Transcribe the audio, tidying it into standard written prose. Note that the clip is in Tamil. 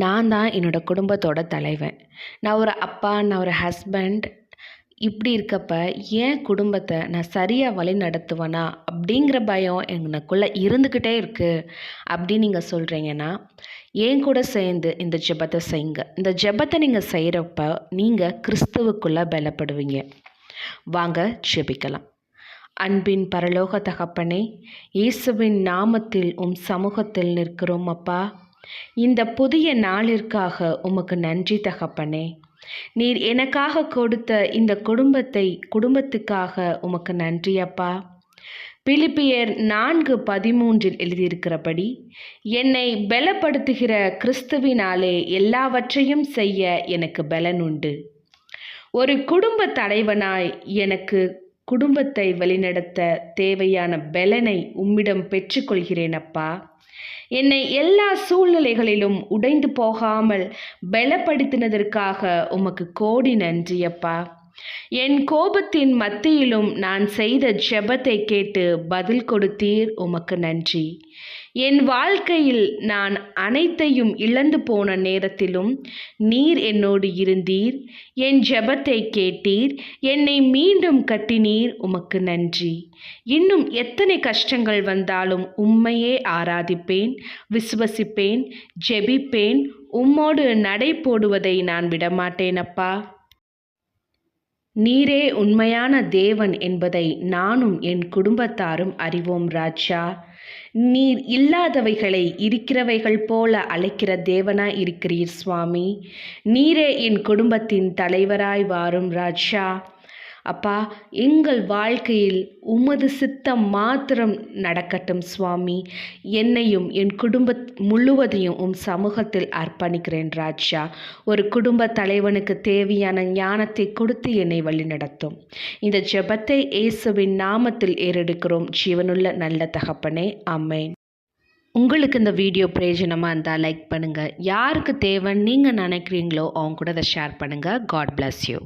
நான் தான் என்னோடய குடும்பத்தோட தலைவன். நான் ஒரு அப்பா, நான் ஒரு ஹஸ்பண்ட். இப்படி இருக்கப்ப, என் குடும்பத்த நான் சரியா வழிநடத்துவேனா? அப்படிங்கிற பயம் எனக்குள்ள இருந்துக்கிட்டே இருக்கு. அப்படின்னு நீங்க சொல்றீங்கன்னா, என் கூட சேர்ந்து இந்த ஜெபத்த செய்யுங்க. இந்த ஜெபத்த நீங்க செய்றப்ப, நீங்க கிறிஸ்துவுக்குள்ள பலப்படுவீங்க. வாங்க ஜெபிக்கலாம். அன்பின் பரலோக தகப்பனே, இயேசுவின் நாமத்தில் சமூகத்தில் நிற்கிறோம் அப்பா. இந்த புதிய நாளிற்காக உமக்கு நன்றி தகப்பனே. நீர் எனக்காக கொடுத்த இந்த குடும்பத்துக்காக உமக்கு நன்றி அப்பா. பிலிப்பியர் 4:13 எழுதியிருக்கிறபடி, என்னை பலப்படுத்துகிற கிறிஸ்துவினாலே எல்லாவற்றையும் செய்ய எனக்கு பலன் உண்டு. ஒரு குடும்ப தலைவனாய் எனக்கு குடும்பத்தை வழிநடத்த தேவையான பலனை உம்மிடம் பெற்றுக்கொள்கிறேன் அப்பா. என்னை எல்லா சூழ்நிலைகளிலும் உடைந்து போகாமல் பலப்படுத்தினதற்காக உமக்கு கோடி நன்றி அப்பா. என் கோபத்தின் மத்தியிலும் நான் செய்த ஜெபத்தை கேட்டு பதில் கொடுத்தீர், உமக்கு நன்றி. என் வாழ்க்கையில் நான் அனைத்தையும் இழந்து போன நேரத்திலும் நீர் என்னோடு இருந்தீர், என் ஜெபத்தை கேட்டீர், என்னை மீண்டும் கட்டினீர், உமக்கு நன்றி. இன்னும் எத்தனை கஷ்டங்கள் வந்தாலும் உம்மையே ஆராதிப்பேன், விசுவசிப்பேன், ஜெபிப்பேன். உம்மோடு நடை போடுவதை நான் விடமாட்டேன் அப்பா. நீரே உண்மையான தேவன் என்பதை நானும் என் குடும்பத்தாரும் அறிவோம் ராஜா. நீர் இல்லாதவைகளை இருக்கிறவைகள் போல அழைக்கிற தேவனாய் இருக்கிறீர் சுவாமி. நீரே என் குடும்பத்தின் தலைவராய் வாரும் ராஜா. அப்பா, எங்கள் வாழ்க்கையில் உமது சித்தம் மாத்திரம் நடக்கட்டும் சுவாமி. என்னையும் என் முழுவதையும் சமூகத்தில் அர்ப்பணிக்கிறேன் ராஜா. ஒரு குடும்ப தலைவனுக்கு தேவையான ஞானத்தை கொடுத்து என்னை வழிநடத்தும். இந்த ஜெபத்தை இயேசுவின் நாமத்தில் ஏறெடுக்கிறோம் ஜீவனுள்ள நல்ல தகப்பனே, ஆமென். உங்களுக்கு இந்த வீடியோ பிரயோஜனமாக இருந்தால் லைக் பண்ணுங்கள். யாருக்கு தேவைன்னு நீங்கள் நினைக்கிறீங்களோ அவங்க கூட அதை ஷேர் பண்ணுங்கள். God bless you.